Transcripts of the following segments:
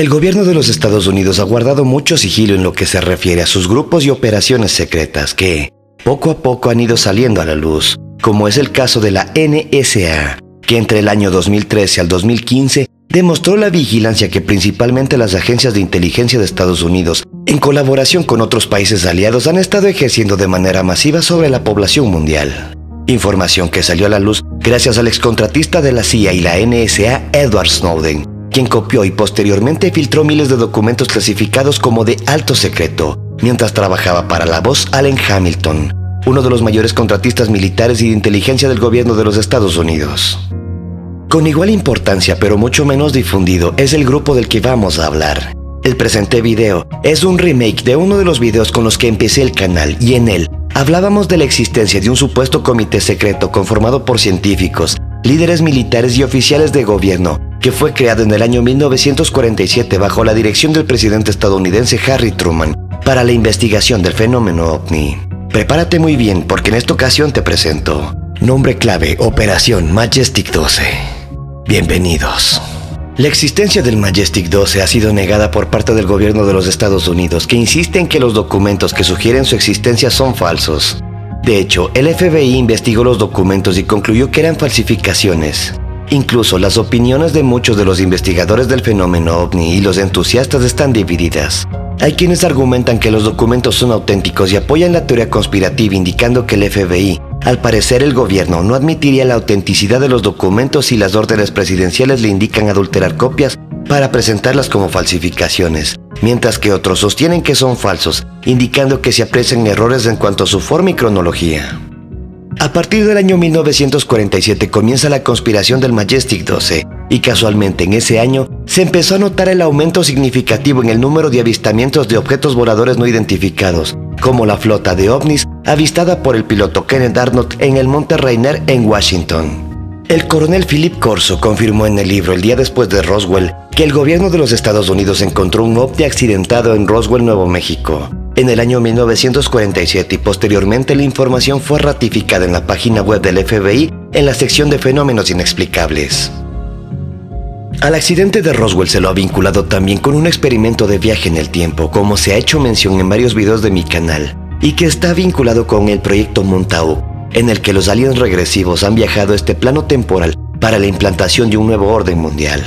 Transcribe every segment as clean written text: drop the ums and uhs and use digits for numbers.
El gobierno de los Estados Unidos ha guardado mucho sigilo en lo que se refiere a sus grupos y operaciones secretas que, poco a poco han ido saliendo a la luz, como es el caso de la NSA, que entre el año 2013 al 2015 demostró la vigilancia que principalmente las agencias de inteligencia de Estados Unidos, en colaboración con otros países aliados, han estado ejerciendo de manera masiva sobre la población mundial. Información que salió a la luz gracias al excontratista de la CIA y la NSA, Edward Snowden, quien copió y posteriormente filtró miles de documentos clasificados como de alto secreto, mientras trabajaba para la voz Allen Hamilton, uno de los mayores contratistas militares y de inteligencia del gobierno de los Estados Unidos. Con igual importancia, pero mucho menos difundido, es el grupo del que vamos a hablar. El presente video es un remake de uno de los videos con los que empecé el canal, y en él hablábamos de la existencia de un supuesto comité secreto conformado por científicos, líderes militares y oficiales de gobierno, que fue creado en el año 1947 bajo la dirección del presidente estadounidense Harry Truman para la investigación del fenómeno OVNI. Prepárate muy bien porque en esta ocasión te presento nombre clave: Operación Majestic 12. Bienvenidos. La existencia del Majestic 12 ha sido negada por parte del gobierno de los Estados Unidos, que insiste en que los documentos que sugieren su existencia son falsos. De hecho, el FBI investigó los documentos y concluyó que eran falsificaciones. Incluso las opiniones de muchos de los investigadores del fenómeno OVNI y los entusiastas están divididas. Hay quienes argumentan que los documentos son auténticos y apoyan la teoría conspirativa, indicando que el FBI, al parecer el gobierno, no admitiría la autenticidad de los documentos si las órdenes presidenciales le indican adulterar copias para presentarlas como falsificaciones, mientras que otros sostienen que son falsos, indicando que se aprecian errores en cuanto a su forma y cronología. A partir del año 1947 comienza la conspiración del Majestic 12, y casualmente en ese año se empezó a notar el aumento significativo en el número de avistamientos de objetos voladores no identificados, como la flota de ovnis avistada por el piloto Kenneth Arnold en el Monte Rainier en Washington. El coronel Philip Corso confirmó en el libro El día después de Roswell que el gobierno de los Estados Unidos encontró un ovni accidentado en Roswell, Nuevo México, en el año 1947, y posteriormente la información fue ratificada en la página web del FBI en la sección de fenómenos inexplicables. Al accidente de Roswell se lo ha vinculado también con un experimento de viaje en el tiempo, como se ha hecho mención en varios videos de mi canal, y que está vinculado con el proyecto Montauk, en el que los aliens regresivos han viajado a este plano temporal para la implantación de un nuevo orden mundial.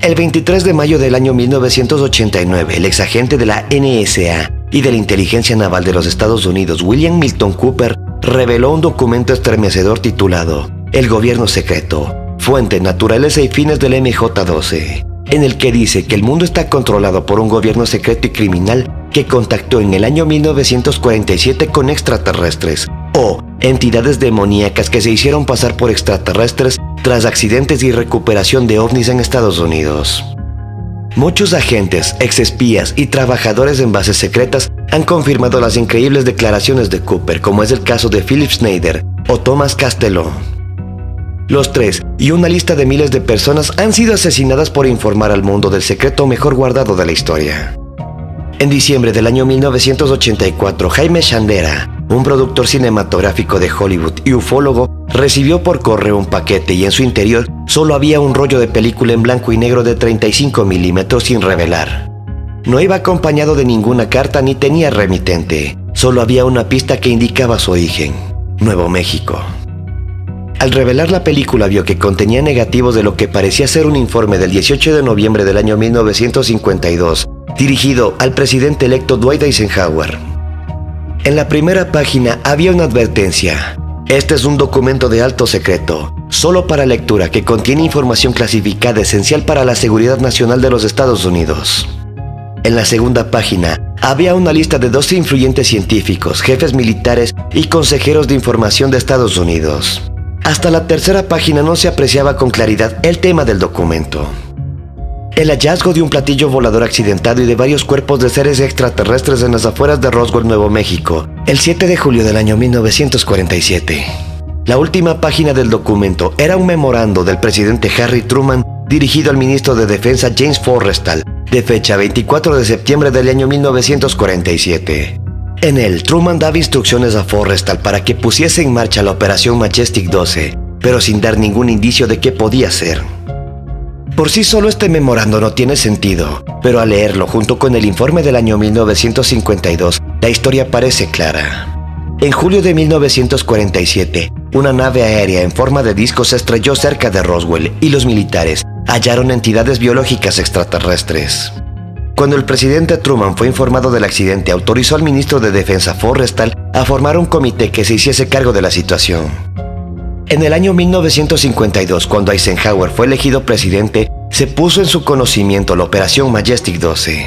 El 23 de mayo del año 1989, el exagente de la NSA y de la Inteligencia Naval de los Estados Unidos, William Milton Cooper, reveló un documento estremecedor titulado El Gobierno Secreto, Fuente, Naturaleza y Fines del MJ-12, en el que dice que el mundo está controlado por un gobierno secreto y criminal que contactó en el año 1947 con extraterrestres, o entidades demoníacas que se hicieron pasar por extraterrestres tras accidentes y recuperación de ovnis en Estados Unidos. Muchos agentes, exespías y trabajadores en bases secretas han confirmado las increíbles declaraciones de Cooper, como es el caso de Philip Schneider o Thomas Castello. Los tres y una lista de miles de personas han sido asesinadas por informar al mundo del secreto mejor guardado de la historia. En diciembre del año 1984, Jaime Shandera, un productor cinematográfico de Hollywood y ufólogo, recibió por correo un paquete y en su interior solo había un rollo de película en blanco y negro de 35 milímetros sin revelar. No iba acompañado de ninguna carta ni tenía remitente, solo había una pista que indicaba su origen: Nuevo México. Al revelar la película vio que contenía negativos de lo que parecía ser un informe del 18 de noviembre del año 1952, dirigido al presidente electo Dwight Eisenhower. En la primera página había una advertencia: este es un documento de alto secreto, solo para lectura, que contiene información clasificada esencial para la seguridad nacional de los Estados Unidos. En la segunda página había una lista de 12 influyentes científicos, jefes militares y consejeros de información de Estados Unidos. Hasta la tercera página no se apreciaba con claridad el tema del documento: el hallazgo de un platillo volador accidentado y de varios cuerpos de seres extraterrestres en las afueras de Roswell, Nuevo México, el 7 de julio del año 1947. La última página del documento era un memorando del presidente Harry Truman dirigido al ministro de Defensa James Forrestal, de fecha 24 de septiembre del año 1947. En él, Truman daba instrucciones a Forrestal para que pusiese en marcha la operación Majestic 12, pero sin dar ningún indicio de qué podía ser. Por sí solo este memorando no tiene sentido, pero al leerlo junto con el informe del año 1952, la historia parece clara. En julio de 1947, una nave aérea en forma de disco se estrelló cerca de Roswell y los militares hallaron entidades biológicas extraterrestres. Cuando el presidente Truman fue informado del accidente, autorizó al ministro de Defensa Forrestal a formar un comité que se hiciese cargo de la situación. En el año 1952, cuando Eisenhower fue elegido presidente, se puso en su conocimiento la Operación Majestic 12.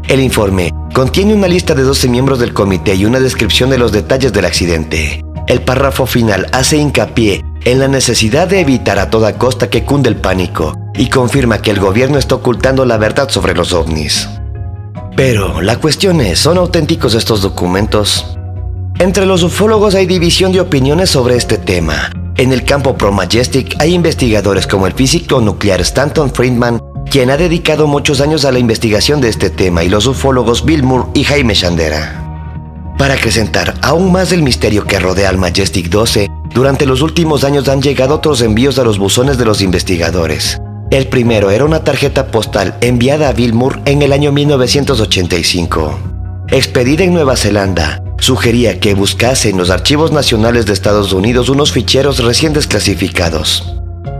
El informe contiene una lista de 12 miembros del comité y una descripción de los detalles del accidente. El párrafo final hace hincapié en la necesidad de evitar a toda costa que cunde el pánico y confirma que el gobierno está ocultando la verdad sobre los ovnis. Pero la cuestión es, ¿son auténticos estos documentos? Entre los ufólogos hay división de opiniones sobre este tema. En el campo pro-Majestic hay investigadores como el físico nuclear Stanton Friedman, quien ha dedicado muchos años a la investigación de este tema, y los ufólogos Bill Moore y Jaime Shandera. Para acrecentar aún más el misterio que rodea al Majestic 12, durante los últimos años han llegado otros envíos a los buzones de los investigadores. El primero era una tarjeta postal enviada a Bill Moore en el año 1985. Expedida en Nueva Zelanda, sugería que buscase en los archivos nacionales de Estados Unidos unos ficheros recién desclasificados.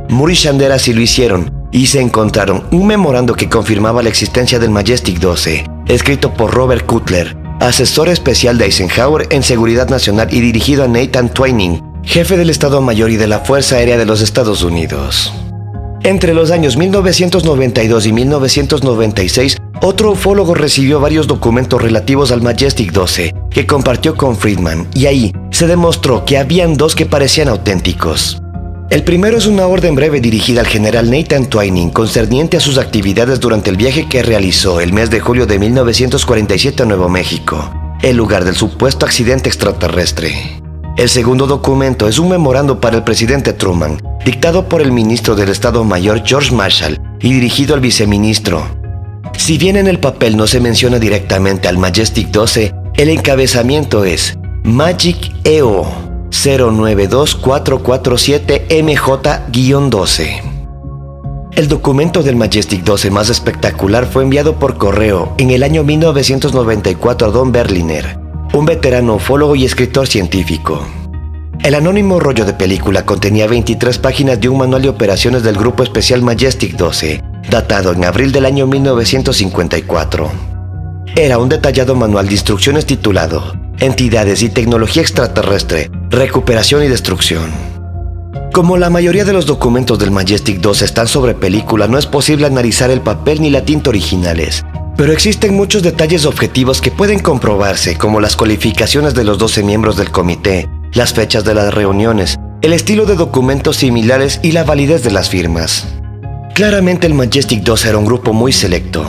Moore y Shandera sí lo hicieron, y se encontraron un memorando que confirmaba la existencia del Majestic 12, escrito por Robert Cutler, asesor especial de Eisenhower en Seguridad Nacional y dirigido a Nathan Twining, jefe del Estado Mayor y de la Fuerza Aérea de los Estados Unidos. Entre los años 1992 y 1996, otro ufólogo recibió varios documentos relativos al Majestic 12, que compartió con Friedman, y ahí se demostró que habían dos que parecían auténticos. El primero es una orden breve dirigida al general Nathan Twining concerniente a sus actividades durante el viaje que realizó el mes de julio de 1947 a Nuevo México, el lugar del supuesto accidente extraterrestre. El segundo documento es un memorando para el presidente Truman, dictado por el ministro del Estado Mayor George Marshall y dirigido al viceministro. Si bien en el papel no se menciona directamente al Majestic 12, el encabezamiento es Magic EO 092447MJ-12. El documento del Majestic 12 más espectacular fue enviado por correo en el año 1994 a Don Berliner, un veterano ufólogo y escritor científico. El anónimo rollo de película contenía 23 páginas de un manual de operaciones del Grupo Especial Majestic 12, datado en abril del año 1954. Era un detallado manual de instrucciones titulado Entidades y Tecnología Extraterrestre, Recuperación y Destrucción. Como la mayoría de los documentos del Majestic 12 están sobre película, no es posible analizar el papel ni la tinta originales, pero existen muchos detalles objetivos que pueden comprobarse, como las cualificaciones de los 12 miembros del comité, las fechas de las reuniones, el estilo de documentos similares y la validez de las firmas. Claramente el Majestic 12 era un grupo muy selecto.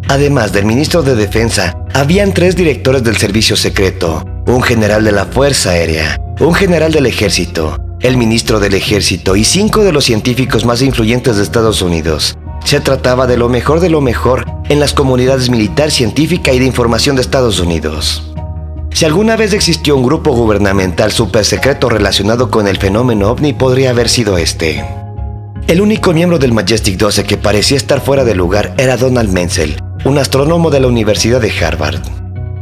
Además del ministro de Defensa, habían 3 directores del servicio secreto, un general de la Fuerza Aérea, un general del Ejército, el ministro del Ejército y 5 de los científicos más influyentes de Estados Unidos. Se trataba de lo mejor en las comunidades militar, científica y de información de Estados Unidos. Si alguna vez existió un grupo gubernamental supersecreto relacionado con el fenómeno ovni, podría haber sido este. El único miembro del Majestic 12 que parecía estar fuera de lugar era Donald Menzel, un astrónomo de la Universidad de Harvard.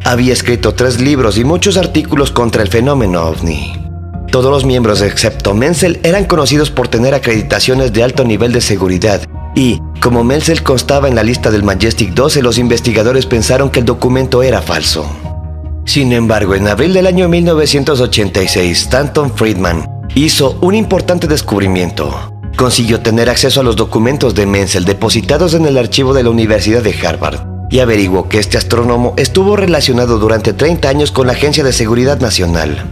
Había escrito 3 libros y muchos artículos contra el fenómeno ovni. Todos los miembros excepto Menzel eran conocidos por tener acreditaciones de alto nivel de seguridad y, como Menzel constaba en la lista del Majestic 12, los investigadores pensaron que el documento era falso. Sin embargo, en abril del año 1986, Stanton Friedman hizo un importante descubrimiento. Consiguió tener acceso a los documentos de Menzel depositados en el archivo de la Universidad de Harvard y averiguó que este astrónomo estuvo relacionado durante 30 años con la Agencia de Seguridad Nacional.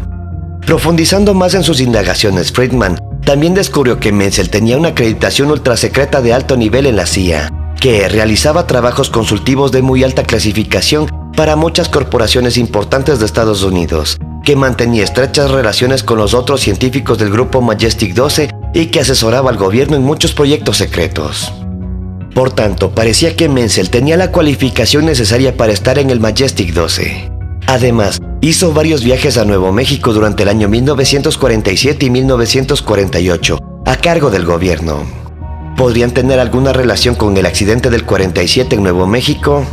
Profundizando más en sus indagaciones, Friedman también descubrió que Menzel tenía una acreditación ultrasecreta de alto nivel en la CIA, que realizaba trabajos consultivos de muy alta clasificación para muchas corporaciones importantes de Estados Unidos, que mantenía estrechas relaciones con los otros científicos del grupo Majestic 12 y que asesoraba al gobierno en muchos proyectos secretos. Por tanto, parecía que Menzel tenía la cualificación necesaria para estar en el Majestic 12. Además, hizo varios viajes a Nuevo México durante el año 1947 y 1948, a cargo del gobierno. ¿Podrían tener alguna relación con el accidente del 47 en Nuevo México?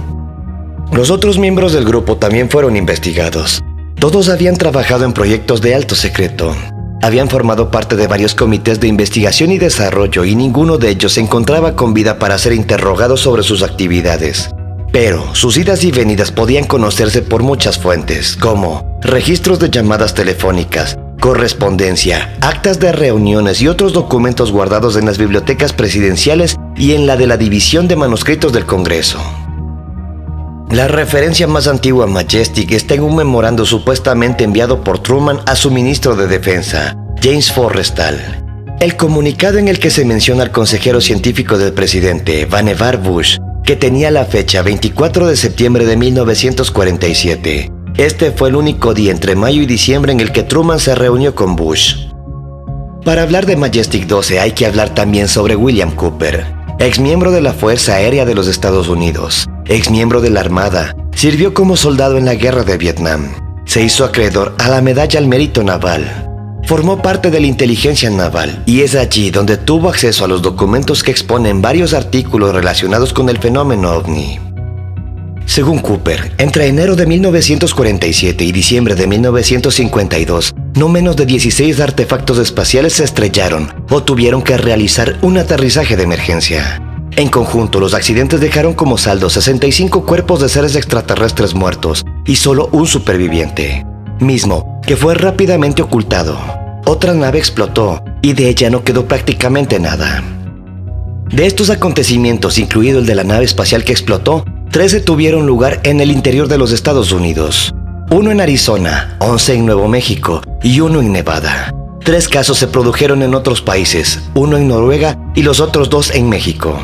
Los otros miembros del grupo también fueron investigados. Todos habían trabajado en proyectos de alto secreto. Habían formado parte de varios comités de investigación y desarrollo y ninguno de ellos se encontraba con vida para ser interrogado sobre sus actividades. Pero sus idas y venidas podían conocerse por muchas fuentes, como registros de llamadas telefónicas, correspondencia, actas de reuniones y otros documentos guardados en las bibliotecas presidenciales y en la de la División de Manuscritos del Congreso. La referencia más antigua a Majestic está en un memorando supuestamente enviado por Truman a su ministro de Defensa, James Forrestal. El comunicado en el que se menciona al consejero científico del presidente, Vannevar Bush, que tenía la fecha 24 de septiembre de 1947. Este fue el único día entre mayo y diciembre en el que Truman se reunió con Bush. Para hablar de Majestic 12 hay que hablar también sobre William Cooper, exmiembro de la Fuerza Aérea de los Estados Unidos, exmiembro de la Armada, sirvió como soldado en la Guerra de Vietnam, se hizo acreedor a la Medalla al Mérito Naval, formó parte de la inteligencia naval y es allí donde tuvo acceso a los documentos que exponen varios artículos relacionados con el fenómeno OVNI. Según Cooper, entre enero de 1947 y diciembre de 1952, no menos de 16 artefactos espaciales se estrellaron o tuvieron que realizar un aterrizaje de emergencia. En conjunto, los accidentes dejaron como saldo 65 cuerpos de seres extraterrestres muertos y solo un superviviente, mismo que fue rápidamente ocultado. Otra nave explotó y de ella no quedó prácticamente nada. De estos acontecimientos, incluido el de la nave espacial que explotó, 13 tuvieron lugar en el interior de los Estados Unidos, 1 en Arizona, 11 en Nuevo México y 1 en Nevada. 3 casos se produjeron en otros países, 1 en Noruega y los otros 2 en México.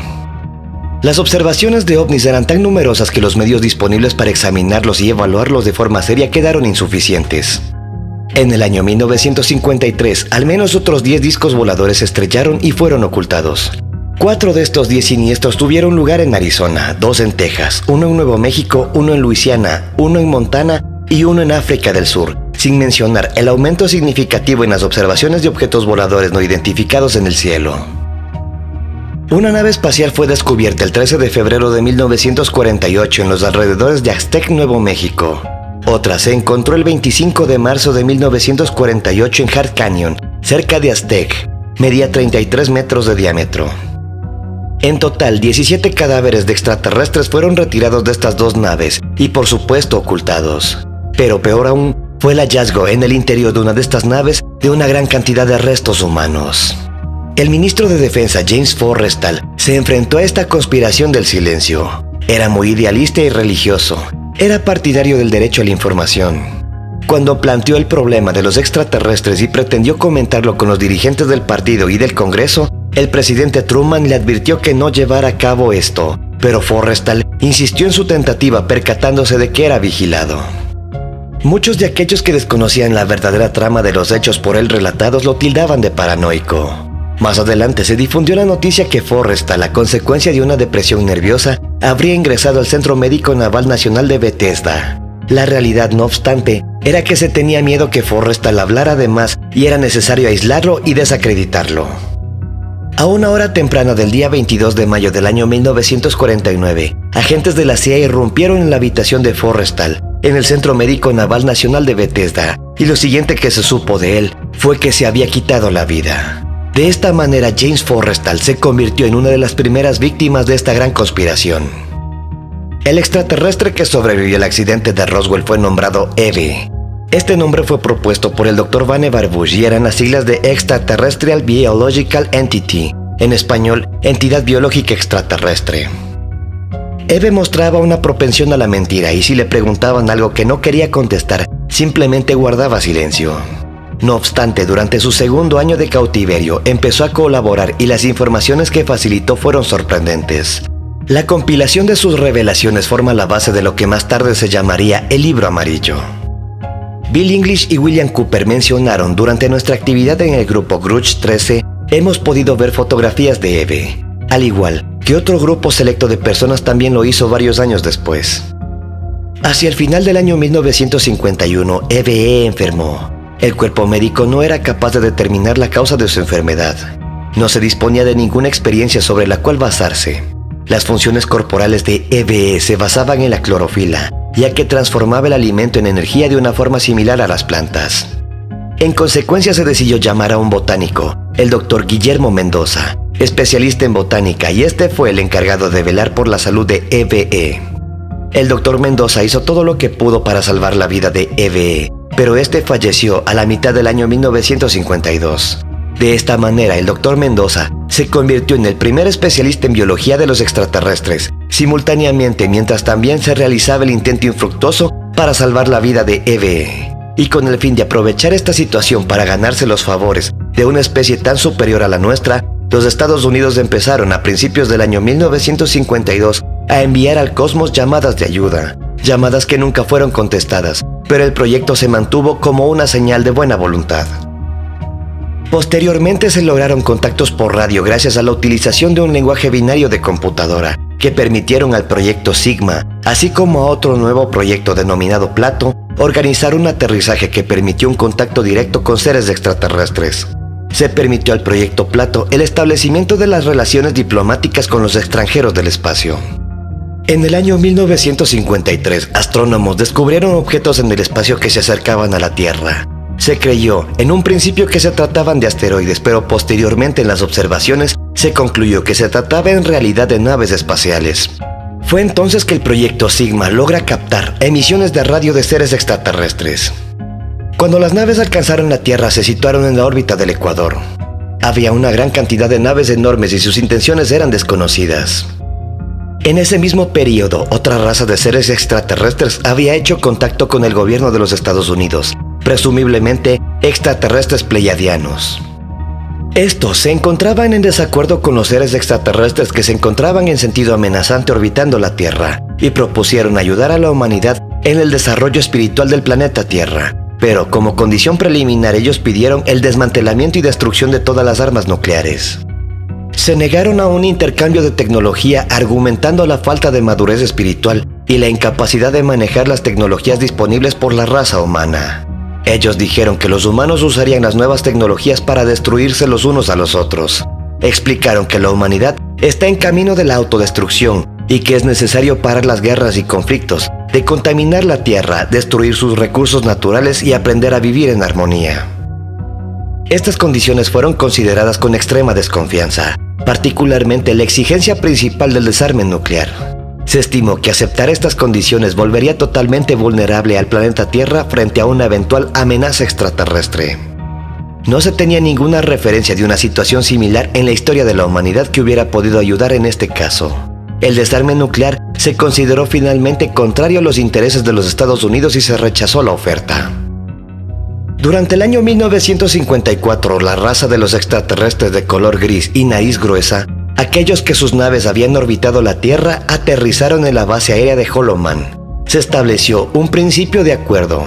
Las observaciones de ovnis eran tan numerosas que los medios disponibles para examinarlos y evaluarlos de forma seria quedaron insuficientes. En el año 1953, al menos otros 10 discos voladores se estrellaron y fueron ocultados. 4 de estos 10 siniestros tuvieron lugar en Arizona, 2 en Texas, 1 en Nuevo México, 1 en Luisiana, 1 en Montana y 1 en África del Sur, sin mencionar el aumento significativo en las observaciones de objetos voladores no identificados en el cielo. Una nave espacial fue descubierta el 13 de febrero de 1948 en los alrededores de Aztec, Nuevo México. Otra se encontró el 25 de marzo de 1948 en Hart Canyon, cerca de Aztec. Medía 33 metros de diámetro. En total, 17 cadáveres de extraterrestres fueron retirados de estas 2 naves y por supuesto ocultados. Pero peor aún, fue el hallazgo en el interior de una de estas naves de una gran cantidad de restos humanos. El ministro de Defensa James Forrestal se enfrentó a esta conspiración del silencio. Era muy idealista y religioso. Era partidario del derecho a la información. Cuando planteó el problema de los extraterrestres y pretendió comentarlo con los dirigentes del partido y del Congreso, el presidente Truman le advirtió que no llevara a cabo esto, pero Forrestal insistió en su tentativa percatándose de que era vigilado. Muchos de aquellos que desconocían la verdadera trama de los hechos por él relatados lo tildaban de paranoico. Más adelante se difundió la noticia que Forrestal, a consecuencia de una depresión nerviosa, habría ingresado al Centro Médico Naval Nacional de Bethesda. La realidad, no obstante, era que se tenía miedo que Forrestal hablara de más y era necesario aislarlo y desacreditarlo. A una hora temprana del día 22 de mayo del año 1949, agentes de la CIA irrumpieron en la habitación de Forrestal, en el Centro Médico Naval Nacional de Bethesda, y lo siguiente que se supo de él fue que se había quitado la vida. De esta manera, James Forrestal se convirtió en una de las primeras víctimas de esta gran conspiración. El extraterrestre que sobrevivió al accidente de Roswell fue nombrado EVE. Este nombre fue propuesto por el Dr. Vannevar Bush y eran las siglas de Extraterrestrial Biological Entity, en español, Entidad Biológica Extraterrestre. EVE mostraba una propensión a la mentira y si le preguntaban algo que no quería contestar, simplemente guardaba silencio. No obstante, durante su segundo año de cautiverio, empezó a colaborar y las informaciones que facilitó fueron sorprendentes. La compilación de sus revelaciones forma la base de lo que más tarde se llamaría el Libro Amarillo. Bill English y William Cooper mencionaron: durante nuestra actividad en el grupo Grudge 13, hemos podido ver fotografías de EVE, al igual que otro grupo selecto de personas también lo hizo varios años después. Hacia el final del año 1951, EVE enfermó. El cuerpo médico no era capaz de determinar la causa de su enfermedad. No se disponía de ninguna experiencia sobre la cual basarse. Las funciones corporales de EVE se basaban en la clorofila, ya que transformaba el alimento en energía de una forma similar a las plantas. En consecuencia se decidió llamar a un botánico, el Dr. Guillermo Mendoza, especialista en botánica, y este fue el encargado de velar por la salud de EVE. El Dr. Mendoza hizo todo lo que pudo para salvar la vida de EVE, pero este falleció a la mitad del año 1952. De esta manera, el Dr. Mendoza se convirtió en el primer especialista en biología de los extraterrestres, simultáneamente mientras también se realizaba el intento infructuoso para salvar la vida de EVE. Y con el fin de aprovechar esta situación para ganarse los favores de una especie tan superior a la nuestra, los Estados Unidos empezaron a principios del año 1952 a enviar al cosmos llamadas de ayuda, llamadas que nunca fueron contestadas, pero el proyecto se mantuvo como una señal de buena voluntad. Posteriormente se lograron contactos por radio gracias a la utilización de un lenguaje binario de computadora, que permitieron al proyecto Sigma, así como a otro nuevo proyecto denominado Plato, organizar un aterrizaje que permitió un contacto directo con seres extraterrestres. Se permitió al proyecto Plato el establecimiento de las relaciones diplomáticas con los extranjeros del espacio. En el año 1953, astrónomos descubrieron objetos en el espacio que se acercaban a la Tierra. Se creyó en un principio que se trataban de asteroides, pero posteriormente en las observaciones se concluyó que se trataba en realidad de naves espaciales. Fue entonces que el proyecto Sigma logra captar emisiones de radio de seres extraterrestres. Cuando las naves alcanzaron la Tierra, se situaron en la órbita del Ecuador. Había una gran cantidad de naves enormes y sus intenciones eran desconocidas. En ese mismo periodo, otra raza de seres extraterrestres había hecho contacto con el gobierno de los Estados Unidos, presumiblemente extraterrestres pleiadianos. Estos se encontraban en desacuerdo con los seres extraterrestres que se encontraban en sentido amenazante orbitando la Tierra y propusieron ayudar a la humanidad en el desarrollo espiritual del planeta Tierra. Pero como condición preliminar ellos pidieron el desmantelamiento y destrucción de todas las armas nucleares. Se negaron a un intercambio de tecnología argumentando la falta de madurez espiritual y la incapacidad de manejar las tecnologías disponibles por la raza humana. Ellos dijeron que los humanos usarían las nuevas tecnologías para destruirse los unos a los otros. Explicaron que la humanidad está en camino de la autodestrucción y que es necesario parar las guerras y conflictos, de contaminar la Tierra, destruir sus recursos naturales y aprender a vivir en armonía. Estas condiciones fueron consideradas con extrema desconfianza, particularmente la exigencia principal del desarme nuclear. Se estimó que aceptar estas condiciones volvería totalmente vulnerable al planeta Tierra frente a una eventual amenaza extraterrestre. No se tenía ninguna referencia de una situación similar en la historia de la humanidad que hubiera podido ayudar en este caso. El desarme nuclear se consideró finalmente contrario a los intereses de los Estados Unidos y se rechazó la oferta. Durante el año 1954, la raza de los extraterrestres de color gris y nariz gruesa, aquellos que sus naves habían orbitado la Tierra, aterrizaron en la base aérea de Holloman. Se estableció un principio de acuerdo.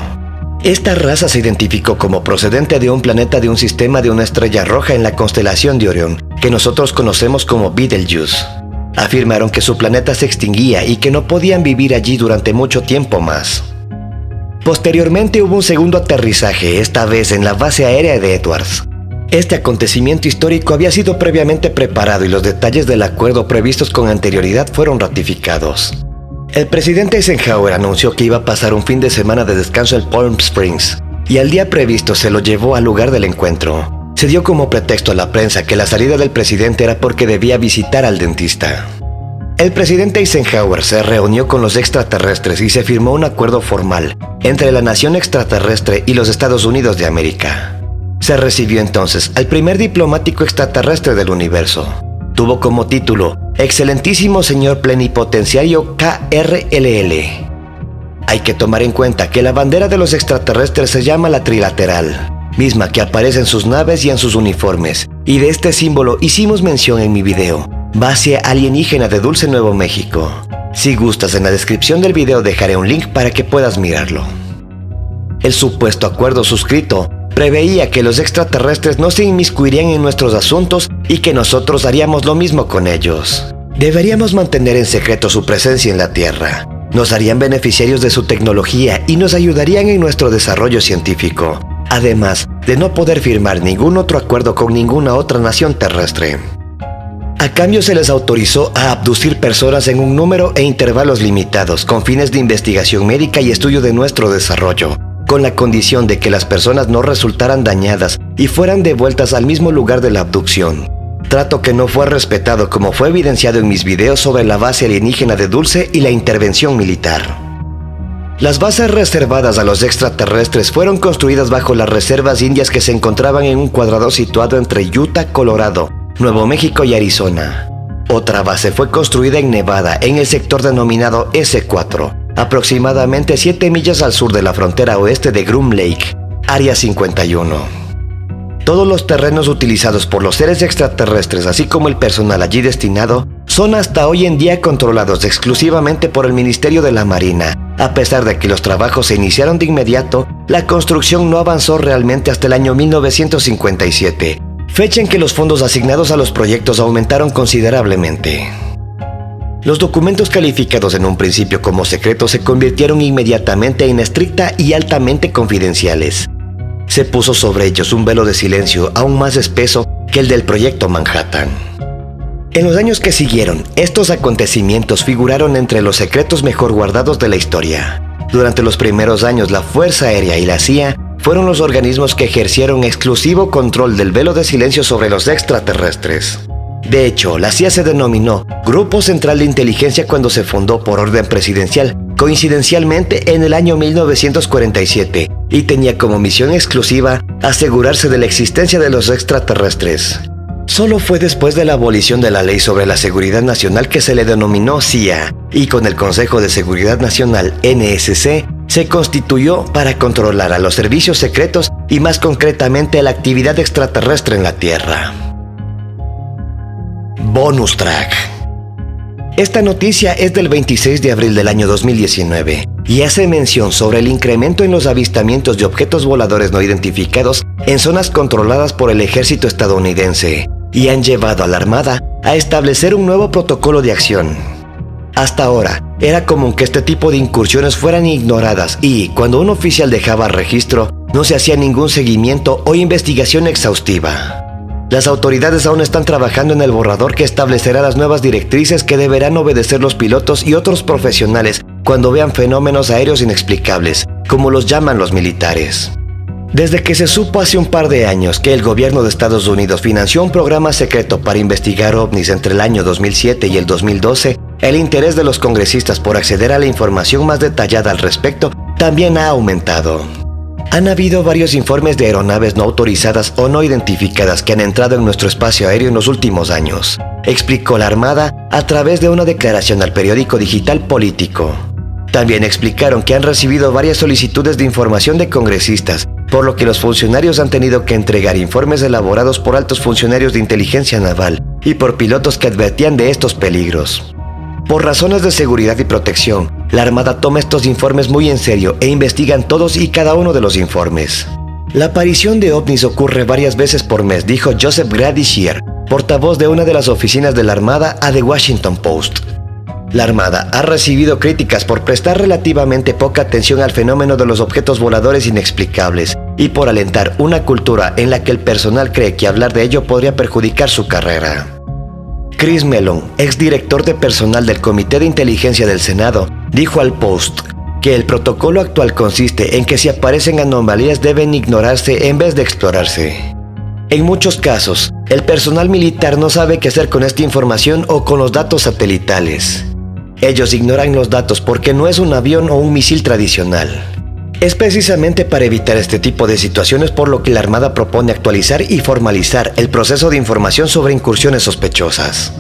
Esta raza se identificó como procedente de un planeta de un sistema de una estrella roja en la constelación de Orión, que nosotros conocemos como Betelgeuse. Afirmaron que su planeta se extinguía y que no podían vivir allí durante mucho tiempo más. Posteriormente hubo un segundo aterrizaje, esta vez en la base aérea de Edwards. Este acontecimiento histórico había sido previamente preparado y los detalles del acuerdo previstos con anterioridad fueron ratificados. El presidente Eisenhower anunció que iba a pasar un fin de semana de descanso en Palm Springs, y al día previsto se lo llevó al lugar del encuentro. Se dio como pretexto a la prensa que la salida del presidente era porque debía visitar al dentista. El presidente Eisenhower se reunió con los extraterrestres y se firmó un acuerdo formal entre la nación extraterrestre y los Estados Unidos de América. Se recibió entonces al primer diplomático extraterrestre del universo. Tuvo como título Excelentísimo Señor Plenipotenciario KRLL. Hay que tomar en cuenta que la bandera de los extraterrestres se llama la trilateral, misma que aparece en sus naves y en sus uniformes, y de este símbolo hicimos mención en mi video, Base Alienígena de Dulce, Nuevo México. Si gustas, en la descripción del video dejaré un link para que puedas mirarlo. El supuesto acuerdo suscrito preveía que los extraterrestres no se inmiscuirían en nuestros asuntos y que nosotros haríamos lo mismo con ellos. Deberíamos mantener en secreto su presencia en la Tierra. Nos harían beneficiarios de su tecnología y nos ayudarían en nuestro desarrollo científico. además de no poder firmar ningún otro acuerdo con ninguna otra nación terrestre. A cambio se les autorizó a abducir personas en un número e intervalos limitados con fines de investigación médica y estudio de nuestro desarrollo, con la condición de que las personas no resultaran dañadas y fueran devueltas al mismo lugar de la abducción. Trato que no fue respetado, como fue evidenciado en mis videos sobre la base alienígena de Dulce y la intervención militar. Las bases reservadas a los extraterrestres fueron construidas bajo las reservas indias que se encontraban en un cuadrado situado entre Utah, Colorado, Nuevo México y Arizona. Otra base fue construida en Nevada, en el sector denominado S4, aproximadamente 7 millas al sur de la frontera oeste de Groom Lake, Área 51. Todos los terrenos utilizados por los seres extraterrestres, así como el personal allí destinado, son hasta hoy en día controlados exclusivamente por el Ministerio de la Marina. A pesar de que los trabajos se iniciaron de inmediato, la construcción no avanzó realmente hasta el año 1957, fecha en que los fondos asignados a los proyectos aumentaron considerablemente. Los documentos calificados en un principio como secretos se convirtieron inmediatamente en estricta y altamente confidenciales. Se puso sobre ellos un velo de silencio aún más espeso que el del Proyecto Manhattan. En los años que siguieron, estos acontecimientos figuraron entre los secretos mejor guardados de la historia. Durante los primeros años, la Fuerza Aérea y la CIA fueron los organismos que ejercieron exclusivo control del velo de silencio sobre los extraterrestres. De hecho, la CIA se denominó Grupo Central de Inteligencia cuando se fundó por orden presidencial, coincidencialmente en el año 1947, y tenía como misión exclusiva asegurarse de la existencia de los extraterrestres. Solo fue después de la abolición de la Ley sobre la Seguridad Nacional que se le denominó CIA, y con el Consejo de Seguridad Nacional NSC se constituyó para controlar a los servicios secretos y más concretamente la actividad extraterrestre en la Tierra. Bonus track. Esta noticia es del 26 de abril del año 2019 y hace mención sobre el incremento en los avistamientos de objetos voladores no identificados en zonas controladas por el ejército estadounidense y han llevado a la Armada a establecer un nuevo protocolo de acción. Hasta ahora, era común que este tipo de incursiones fueran ignoradas y, cuando un oficial dejaba registro, no se hacía ningún seguimiento o investigación exhaustiva. Las autoridades aún están trabajando en el borrador que establecerá las nuevas directrices que deberán obedecer los pilotos y otros profesionales cuando vean fenómenos aéreos inexplicables, como los llaman los militares. Desde que se supo hace un par de años que el gobierno de Estados Unidos financió un programa secreto para investigar ovnis entre el año 2007 y el 2012, el interés de los congresistas por acceder a la información más detallada al respecto también ha aumentado. Han habido varios informes de aeronaves no autorizadas o no identificadas que han entrado en nuestro espacio aéreo en los últimos años, explicó la Armada a través de una declaración al periódico digital Político. También explicaron que han recibido varias solicitudes de información de congresistas, por lo que los funcionarios han tenido que entregar informes elaborados por altos funcionarios de inteligencia naval y por pilotos que advertían de estos peligros. Por razones de seguridad y protección, la Armada toma estos informes muy en serio e investigan todos y cada uno de los informes. La aparición de ovnis ocurre varias veces por mes, dijo Joseph Grady Shear, portavoz de una de las oficinas de la Armada, a The Washington Post. La Armada ha recibido críticas por prestar relativamente poca atención al fenómeno de los objetos voladores inexplicables y por alentar una cultura en la que el personal cree que hablar de ello podría perjudicar su carrera. Chris Mellon, exdirector de personal del Comité de Inteligencia del Senado, dijo al Post que el protocolo actual consiste en que si aparecen anomalías deben ignorarse en vez de explorarse. En muchos casos, el personal militar no sabe qué hacer con esta información o con los datos satelitales. Ellos ignoran los datos porque no es un avión o un misil tradicional. Es precisamente para evitar este tipo de situaciones por lo que la Armada propone actualizar y formalizar el proceso de información sobre incursiones sospechosas.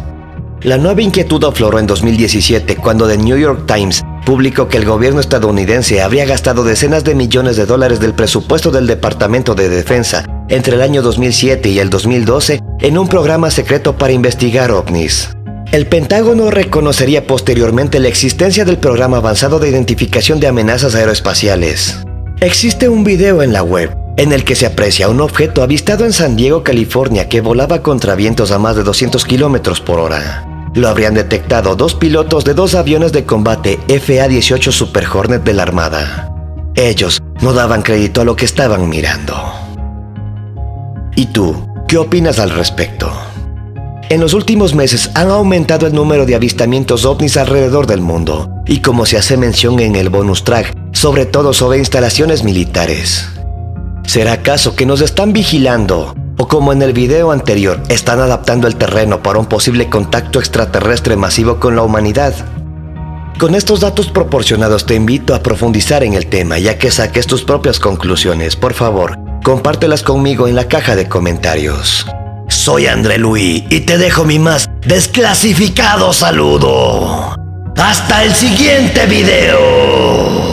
La nueva inquietud afloró en 2017 cuando The New York Times publicó que el gobierno estadounidense habría gastado decenas de millones de dólares del presupuesto del Departamento de Defensa entre el año 2007 y el 2012 en un programa secreto para investigar ovnis. El Pentágono reconocería posteriormente la existencia del programa avanzado de identificación de amenazas aeroespaciales. Existe un video en la web en el que se aprecia un objeto avistado en San Diego, California, que volaba contra vientos a más de 200 kilómetros por hora. Lo habrían detectado dos pilotos de dos aviones de combate FA-18 Super Hornet de la Armada. Ellos no daban crédito a lo que estaban mirando. ¿Y tú, qué opinas al respecto? En los últimos meses han aumentado el número de avistamientos ovnis alrededor del mundo, y como se hace mención en el bonus track, sobre todo sobre instalaciones militares. ¿Será acaso que nos están vigilando? O como en el video anterior, están adaptando el terreno para un posible contacto extraterrestre masivo con la humanidad. Con estos datos proporcionados te invito a profundizar en el tema, ya que saques tus propias conclusiones. Por favor, compártelas conmigo en la caja de comentarios. Soy André Luis y te dejo mi más desclasificado saludo. ¡Hasta el siguiente video!